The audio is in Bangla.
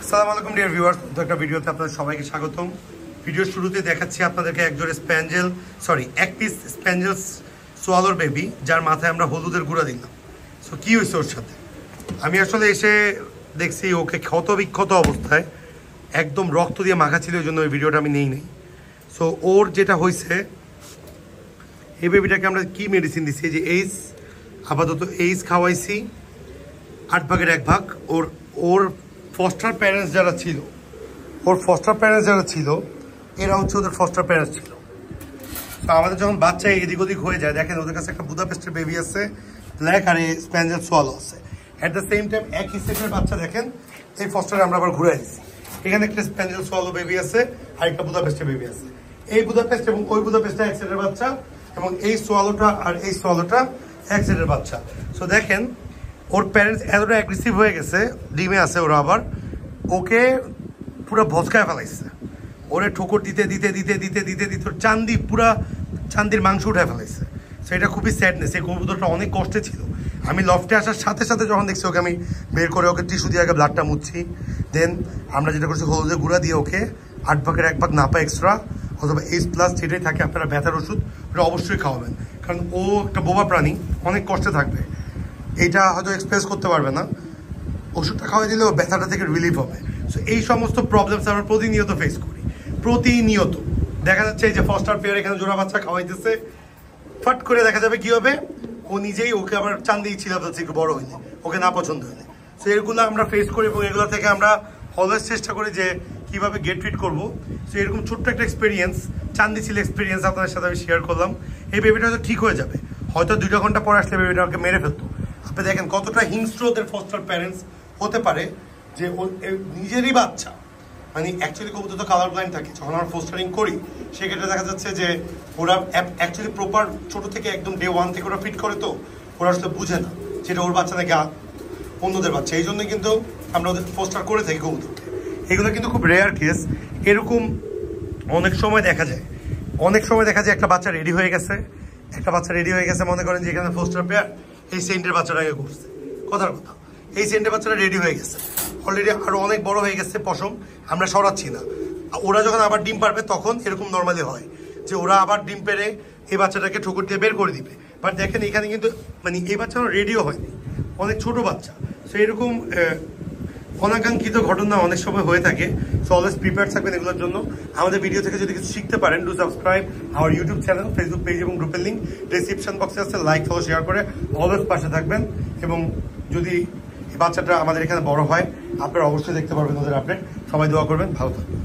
আসসালামু আলাইকুম ডিয়ার ভিউয়ার্স, একটা ভিডিওতে আপনাদের সবাইকে স্বাগতম। ভিডিওর শুরুতে দেখাচ্ছি আপনাদেরকে এক পিস স্প্যাঞ্জেল সোয়ালোর বেবি, যার মাথায় আমরা হলুদের গুঁড়া দিলাম। সো কী হয়েছে ওর সাথে, আমি আসলে এসে দেখছি ওকে ক্ষত বিক্ষত অবস্থায় একদম রক্ত দিয়ে মাখা ছিল, ওই জন্য ওই ভিডিওটা আমি নেই। সো ওর যেটা হয়েছে, এই বেবিটাকে আমরা কি মেডিসিন দিচ্ছি, যে আপাতত এইস খাওয়াইছি 8 ভাগের 1 ভাগ। ওর ফস্টার প্যারেন্টস যারা ছিল এরা হচ্ছে ওদের ফস্টার প্যারেন্টস ছিল। তো আমাদের যখন বাচ্চা এদিক ওদিক হয়ে যায়, দেখেন ওদের কাছে একটা বুদাপেস্টের বেবি আছে ব্ল্যাক, আর এই স্প্যাঞ্জেল সোয়ালো আছে। অ্যাট দ্য সেম টাইম একই সেটের বাচ্চা দেখেন এই ফস্টারে আমরা আবার ঘুরে দিচ্ছি। এখানে একটা স্প্যাঞ্জেল সোয়ালো বেবি আছে আর একটা বুদাপেস্টের বেবি আছে। এই বুদাপেস্ট এবং ওই বুদাপেস্টটা এক সেটের বাচ্চা, এবং এই সোয়ালোটা আর এই সোয়ালোটা এক সেটের বাচ্চা। সো দেখেন ওর প্যারেন্টস এতটা অ্যাগ্রেসিভ হয়ে গেছে, ডিমে আছে ওরা, আবার ওকে পুরো ভস্কায় ফেলাইছে। ওরে ঠোকর দিতে ওর চান্দির মাংস উঠায় ফেলাইছে। সেটা খুবই স্যাডনেস। এই কবুতরটা অনেক কষ্টে ছিল। আমি লফটে আসার সাথে সাথে যখন দেখছি ওকে, আমি বের করে ওকে টিস্যু দিয়ে আগে ব্লাডটা মুছছি। দেন আমরা যেটা করছি, হলুদের গুঁড়া দিয়ে ওকে 8 ভাগের 1 ভাগ নাপা এক্সট্রা অথবা এইচ প্লাস যেটাই থাকে আপনারা ব্যথার ওষুধ ওটা অবশ্যই খাওয়াবেন, কারণ ও একটা বোবা প্রাণী, অনেক কষ্টে থাকবে। এইটা হয়তো এক্সপ্রেস করতে পারবে না। ওষুধটা খাওয়াই দিলে ও ব্যথাটা থেকে রিলিফ হবে। সো এই সমস্ত প্রবলেমস আমরা প্রতিনিয়ত ফেস করি। প্রতিনিয়ত দেখা যাচ্ছে এই যে ফস্টার পেয়ার এখানে জোড়া বাচ্চা খাওয়াইতেছে, ফট করে দেখা যাবে কি হবে, ও নিজেই ওকে আবার চান্দি ছিল একটু বড় হইলে, ওকে না পছন্দ হইলে। সো এগুলো আমরা ফেস করি, এবং এগুলো থেকে আমরা অলওয়েজ চেষ্টা করি যে কীভাবে গেট ফিট করবো। সো এরকম ছোট্ট একটা এক্সপিরিয়েন্স, চান্দি ছিল এক্সপিরিয়েন্স আপনাদের সাথে আমি শেয়ার করলাম। এই বেবিটা হয়তো ঠিক হয়ে যাবে, হয়তো 2 ঘন্টা পর আসলে বেবিটা ওকে মেরে ফেলতো। আপনি দেখেন কতটা হিংস্র ওদের ফস্টার প্যারেন্টস হতে পারে, যে ও নিজেরই বাচ্চা, মানে অ্যাকচুয়ালি কবুতর তো কালার ব্লাইন্ড থাকে। যখন আমরা ফোস্টারিং করি সেক্ষেত্রে দেখা যাচ্ছে যে ওরা অ্যাকচুয়ালি প্রপার ছোটো থেকে একদম ডে 1 থেকে ওরা ফিট করে, তো ওরা আসলে বুঝে না যেটা ওর বাচ্চা নাকি অন্যদের বাচ্চা। এই জন্যই কিন্তু আমরা ওদের ফোস্টার করে থাকি কবুতরকে। এগুলো কিন্তু খুব রেয়ার কেস। এরকম অনেক সময় দেখা যায় একটা বাচ্চা রেডি হয়ে গেছে, মনে করেন যে এখানে ফোস্টার পেয়ার এই সেন্টের বাচ্চাটাকে করছে, কথার কথা এই সেন্টের বাচ্চাটা রেডি হয়ে গেছে অলরেডি, আরও অনেক বড় হয়ে গেছে পশম, আমরা সরাচ্ছি না। ওরা যখন আবার ডিম পারবে তখন এরকম নর্মালি হয় যে ওরা আবার ডিম পেরে এই বাচ্চাটাকে ঠোকর দিয়ে বের করে দিবে। বাট দেখেন এখানে কিন্তু মানে এই বাচ্চা রেডিও হয়নি, অনেক ছোট বাচ্চা। সো এরকম অনাকাঙ্ক্ষিত ঘটনা অনেক সময় হয়ে থাকে। সো অলওয়েজ প্রিপেয়ার থাকবেন এগুলোর জন্য। আমাদের ভিডিও থেকে যদি কিছু শিখতে পারেন, do subscribe our YouTube channel, Facebook page এবং গ্রুপের লিঙ্ক ডিসক্রিপশন বক্সে আছে। লাইক ফলো শেয়ার করে অলওয়েজ পাশে থাকবেন, এবং যদি এই বাচ্চাটা আমাদের এখানে বড় হয় আপনারা অবশ্যই দেখতে পারবেন ওদের আপডেট। সবাই দোয়া করবেন, ভালো থাকবেন।